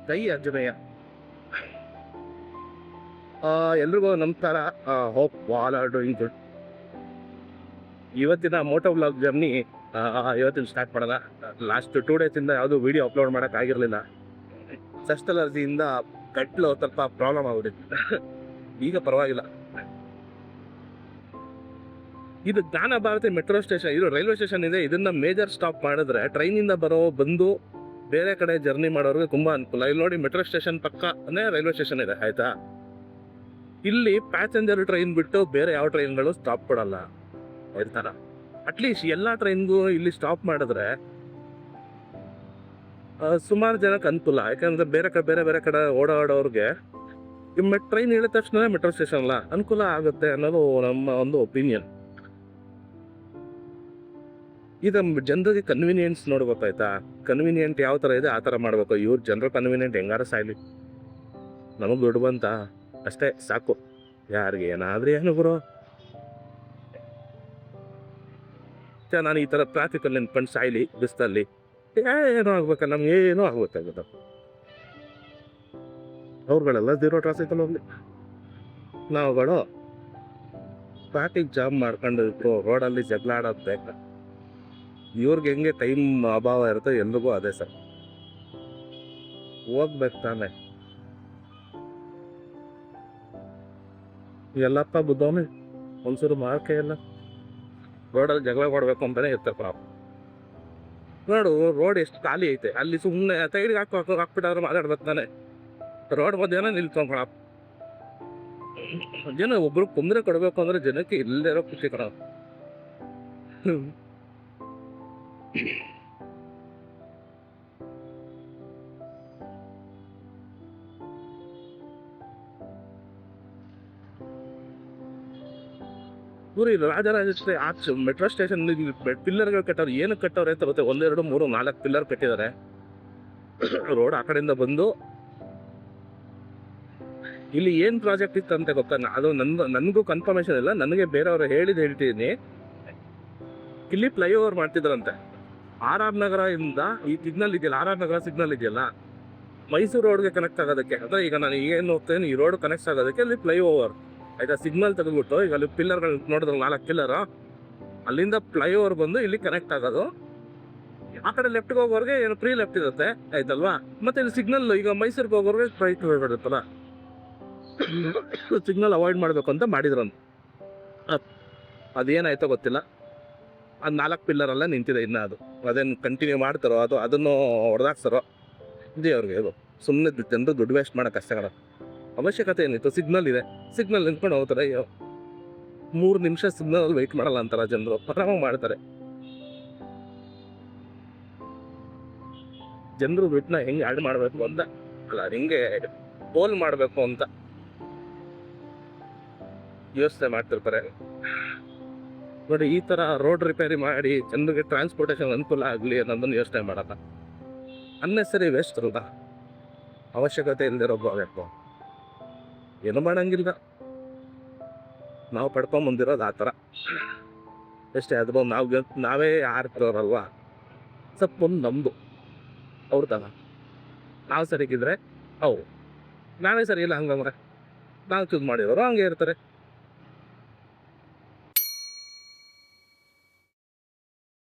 ಜೈ ಆಂಜನೇಯ. ಎಲ್ರಿಗೂ ನಮಸ್ಕಾರ. Hope all are doing good. ಇವತ್ತಿನ ಮೋಟೋ ವ್ಲಾಗ್ ಜರ್ನಿ ಇವತ್ತಿನ ಸ್ಟಾರ್ಟ್ ಮಾಡೋಣ. ಲಾಸ್ಟ್ 2 ಡೇಸಿಂದ ಯಾವುದೂ ವೀಡಿಯೋ ಅಪ್ಲೋಡ್ ಮಾಡೋಕ್ಕಾಗಿರಲಿಲ್ಲ. ಡಸ್ಟ್ ಅಲರ್ಜಿಯಿಂದ ಕಟ್ಲು ಸ್ವಲ್ಪ ಪ್ರಾಬ್ಲಮ್ ಆಗ್ಬಿಟ್ಟಿತ್ತು. ಈಗ ಪರವಾಗಿಲ್ಲ. ಇದು ಜ್ಞಾನ ಭಾರತಿ ಮೆಟ್ರೋ ಸ್ಟೇಷನ್, ಇದು ರೈಲ್ವೆ ಸ್ಟೇಷನ್ ಇದೆ. ಇದನ್ನ ಮೇಜರ್ ಸ್ಟಾಪ್ ಮಾಡಿದ್ರೆ ಟ್ರೈನಿಂದ ಬಂದು ಬೇರೆ ಕಡೆ ಜರ್ನಿ ಮಾಡೋರಿಗೆ ತುಂಬಾ ಅನುಕೂಲ. ಇಲ್ಲಿ ನೋಡಿ, ಮೆಟ್ರೋ ಸ್ಟೇಷನ್ ಪಕ್ಕನೇ ರೈಲ್ವೆ ಸ್ಟೇಷನ್ ಇದೆ, ಆಯ್ತಾ. ಇಲ್ಲಿ ಪ್ಯಾಸೆಂಜರ್ ಟ್ರೈನ್ ಬಿಟ್ಟು ಬೇರೆ ಯಾವ ಟ್ರೈನ್ಗಳು ಸ್ಟಾಪ್ ಕೊಡಲ್ಲ, ಇರ್ತಾರ. ಅಟ್ಲೀಸ್ಟ್ ಎಲ್ಲ ಟ್ರೈನ್ಗೂ ಇಲ್ಲಿ ಸ್ಟಾಪ್ ಮಾಡಿದ್ರೆ ಸುಮಾರು ಜನಕ್ಕೆ ಅನುಕೂಲ. ಯಾಕಂದ್ರೆ ಬೇರೆ ಬೇರೆ ಕಡೆ ಓಡಾಡೋರ್ಗೆ ಟ್ರೈನ್ ಇಳಿದ ತಕ್ಷಣ ಮೆಟ್ರೋ ಸ್ಟೇಷನ್ ಅಲ್ಲ, ಅನುಕೂಲ ಆಗುತ್ತೆ ಅನ್ನೋದು ನಮ್ಮ ಒಂದು ಒಪಿನಿಯನ್. ಇದು ಜನರಿಗೆ ಕನ್ವೀನಿಯನ್ಸ್ ನೋಡ್ಬೇಕಾಯ್ತಾ. ಕನ್ವೀನಿಯಂಟ್ ಯಾವ ಥರ ಇದೆ ಆ ಥರ ಮಾಡಬೇಕು. ಇವ್ರು ಜನರ ಕನ್ವೀನಿಯಂಟ್ ಹೆಂಗಾರ ಸಾಯ್ಲಿ, ನಮಗೆ ದುಡ್ಡು ಬಂತ ಅಷ್ಟೇ ಸಾಕು. ಯಾರಿಗೆ ಏನಾದ್ರೂ ಏನು ಗುರು. ನಾನು ಈ ಥರ ಟ್ರಾಫಿಕಲ್ಲಿ ನಿಂತ್ಕೊಂಡು ಸಾಯ್ಲಿ ಬಿಸ್ತಲ್ಲಿ, ಏನೋ ಆಗ್ಬೇಕಲ್ಲ, ನಮ್ಗೆ ಏನೋ ಆಗ್ಬೇಕಾಗುತ್ತೆ. ಅವ್ರುಗಳೆಲ್ಲ 0 ಟ್ರಾಫಿಕಲ್ಲಿ ಹೋಗ್ಲಿ, ನಾವುಗಳು ಟ್ರಾಫಿಕ್ ಜಾಮ್ ಮಾಡ್ಕೊಂಡು ರೋಡಲ್ಲಿ ಜಗಳ ಆಡೋದು ಬೇಕಾ. ಇವ್ರಿಗೆ ಹೆಂಗೆ ಟೈಮ್ ಅಭಾವ ಇರುತ್ತೆ, ಎಲ್ರಿಗೂ ಅದೇ ಸರ್. ಹೋಗ್ಬೇಕು ತಾನೆ. ಎಲ್ಲಪ್ಪ ಬುದ್ಧವನೇ ಒಂದ್ಸೂರು ಮಾರ್ಕೆ ಎಲ್ಲ ರೋಡಲ್ಲಿ ಜಗಳ ಮಾಡ್ಬೇಕು ಅಂತಾನೆ ಇರ್ತಾರೆ ಪಾಪ. ನೋಡು, ರೋಡ್ ಎಷ್ಟು ಖಾಲಿ ಐತೆ. ಅಲ್ಲಿ ಸುಮ್ಮನೆ ಸೈಡ್ಗೆ ಹಾಕ್ಬಿಟ್ಟಾದ್ರೆ ಮಾತಾಡ್ಬೇಕು ತಾನೆ. ರೋಡ್ ಮಧ್ಯಾಹ್ನ ನಿಲ್ಸ್ಕೊಂಡ್ಕೊಳ. ಜನ ಒಬ್ರು ತೊಂದರೆ ಕೊಡ್ಬೇಕು ಅಂದ್ರೆ ಜನಕ್ಕೆ ಇಲ್ಲದಿರೋ ಖುಷಿ ಕಣ. ಊರಿ ರಾಜರಾಜೇಶ್ವರಿ ಆಚೆ ಮೆಟ್ರೋ ಸ್ಟೇಷನ್ ಪಿಲ್ಲರ್ಗಳು ಕಟ್ಟವ್ರು. ಏನಕ್ಕೆ ಕಟ್ಟವ್ರೆ ಅಂತ ಗೊತ್ತೆ? 1, 2, 3, 4 ಪಿಲ್ಲರ್ ಕಟ್ಟಿದ್ದಾರೆ. ರೋಡ್ ಆ ಕಡೆಯಿಂದ ಬಂದು ಇಲ್ಲಿ ಏನ್ ಪ್ರಾಜೆಕ್ಟ್ ಇತ್ತು ಅಂತ ಗೊತ್ತಾ? ಅದು ನನಗೂ ಕನ್ಫರ್ಮೇಶನ್ ಇಲ್ಲ, ನನಗೆ ಬೇರೆಯವರು ಹೇಳ್ತಿದ್ದೀನಿ. ಇಲ್ಲಿ ಫ್ಲೈಓವರ್ ಮಾಡ್ತಿದ್ರಂತೆ RR ನಗರ ಇಂದ. ಈ ಸಿಗ್ನಲ್ ಇದೆಯಲ್ಲ, RR ನಗರ ಸಿಗ್ನಲ್ ಇದೆಯಲ್ಲ, ಮೈಸೂರು ರೋಡ್ಗೆ ಕನೆಕ್ಟ್ ಆಗೋದಕ್ಕೆ. ಅಂದ್ರೆ ಈಗ ನಾನು ಏನು ಹೋಗ್ತೇನೆ, ಈ ರೋಡ್ ಕನೆಕ್ಟ್ ಆಗೋದಕ್ಕೆ ಅಲ್ಲಿ ಫ್ಲೈಓವರ್ ಆಯ್ತಾ. ಸಿಗ್ನಲ್ ತೆಗೆದ್ಬಿಟ್ಟು ಈಗ ಅಲ್ಲಿ ಪಿಲ್ಲರ್ಗಳು ನೋಡಿದ್ರೆ 4 ಪಿಲ್ಲರ್, ಅಲ್ಲಿಂದ ಫ್ಲೈಓವರ್ ಬಂದು ಇಲ್ಲಿ ಕನೆಕ್ಟ್ ಆಗೋದು. ಆ ಕಡೆ ಲೆಫ್ಟ್ಗೆ ಹೋಗೋರಿಗೆ ಏನು ಫ್ರೀ ಲೆಫ್ಟ್ ಇರುತ್ತೆ, ಆಯ್ತಲ್ವಾ. ಮತ್ತೆ ಇಲ್ಲಿ ಸಿಗ್ನಲ್ ಈಗ ಮೈಸೂರಿಗೆ ಹೋಗೋರಿಗೆ ರೈಟ್ ಇರುತ್ತಲ್ಲ, ಸಿಗ್ನಲ್ ಅವಾಯ್ಡ್ ಮಾಡಬೇಕು ಅಂತ ಮಾಡಿದ್ರಂತ. ಅದೇನಾಯ್ತೋ ಗೊತ್ತಿಲ್ಲ. ಅದು 4 ಪಿಲ್ಲರ್ ನಿಂತಿದೆ ಇನ್ನು. ಅದೇನು ಕಂಟಿನ್ಯೂ ಮಾಡ್ತಾರೋ ಅದನ್ನು ಹೊಡೆದಾಕ್ತಾರೋ ಇದೇ ಅವ್ರಿಗೆ. ಇದು ಸುಮ್ಮನೆ ಜನರು ದುಡ್ಡು ವೇಸ್ಟ್ ಮಾಡೋಕೆ ಕಷ್ಟಗಳ ಅವಶ್ಯಕತೆ ಏನಿತ್ತು? ಸಿಗ್ನಲ್ ಇದೆ, ಸಿಗ್ನಲ್ ನಿಂತ್ಕೊಂಡು ಹೋಗ್ತಾರೆ. ಅಯ್ಯೋ 3 ನಿಮಿಷ ಸಿಗ್ನಲ್ ವೆಯ್ಟ್ ಮಾಡಲ್ಲ ಅಂತಾರ ಜನರು, ಆರಾಮಾಗಿ ಮಾಡ್ತಾರೆ. ಜನರು ದುಡ್ಡನ್ನ ಹೆಂಗೆ ಆ್ಯಡ್ ಮಾಡಬೇಕು ಅಂತ ಅಲ್ಲ, ಹೆಂಗೆ ಪೋಲ್ ಮಾಡಬೇಕು ಅಂತ ಯೋಚನೆ ಮಾಡ್ತಿರ್ತಾರೆ ನೋಡಿ. ಈ ಥರ ರೋಡ್ ರಿಪೇರಿ ಮಾಡಿ ಜನರಿಗೆ ಟ್ರಾನ್ಸ್ಪೋರ್ಟೇಷನ್ ಅನುಕೂಲ ಆಗಲಿ ಅನ್ನೋದನ್ನು ಯೋಚನೆ ಮಾಡಲ್ಲ. ಅನ್ನೆಸರಿ ವೇಸ್ಟ್ ಅಲ್ಲ, ಅವಶ್ಯಕತೆ ಇಲ್ಲದಿರೋ ಬೇಕು. ಏನು ಮಾಡೋಂಗಿಲ್ಲ, ನಾವು ಪಡ್ಕೊಂಬಂದಿರೋದು ಆ ಥರ ಅಷ್ಟೇ. ಅದು ನಾವೇ ಯಾರಿರೋರಲ್ವಾ, ಸಪ್ಪೊಂದು ನಮ್ಮದು ಅವ್ರ ತಗ. ನಾವು ಸರಿಗಿದ್ರೆ ನಾವೇ ಸರಿ ಇಲ್ಲ, ಹಂಗಂದ್ರೆ ನಾವು ಚೂಸ್ ಮಾಡಿರೋರು ಹಂಗೆ ಇರ್ತಾರೆ.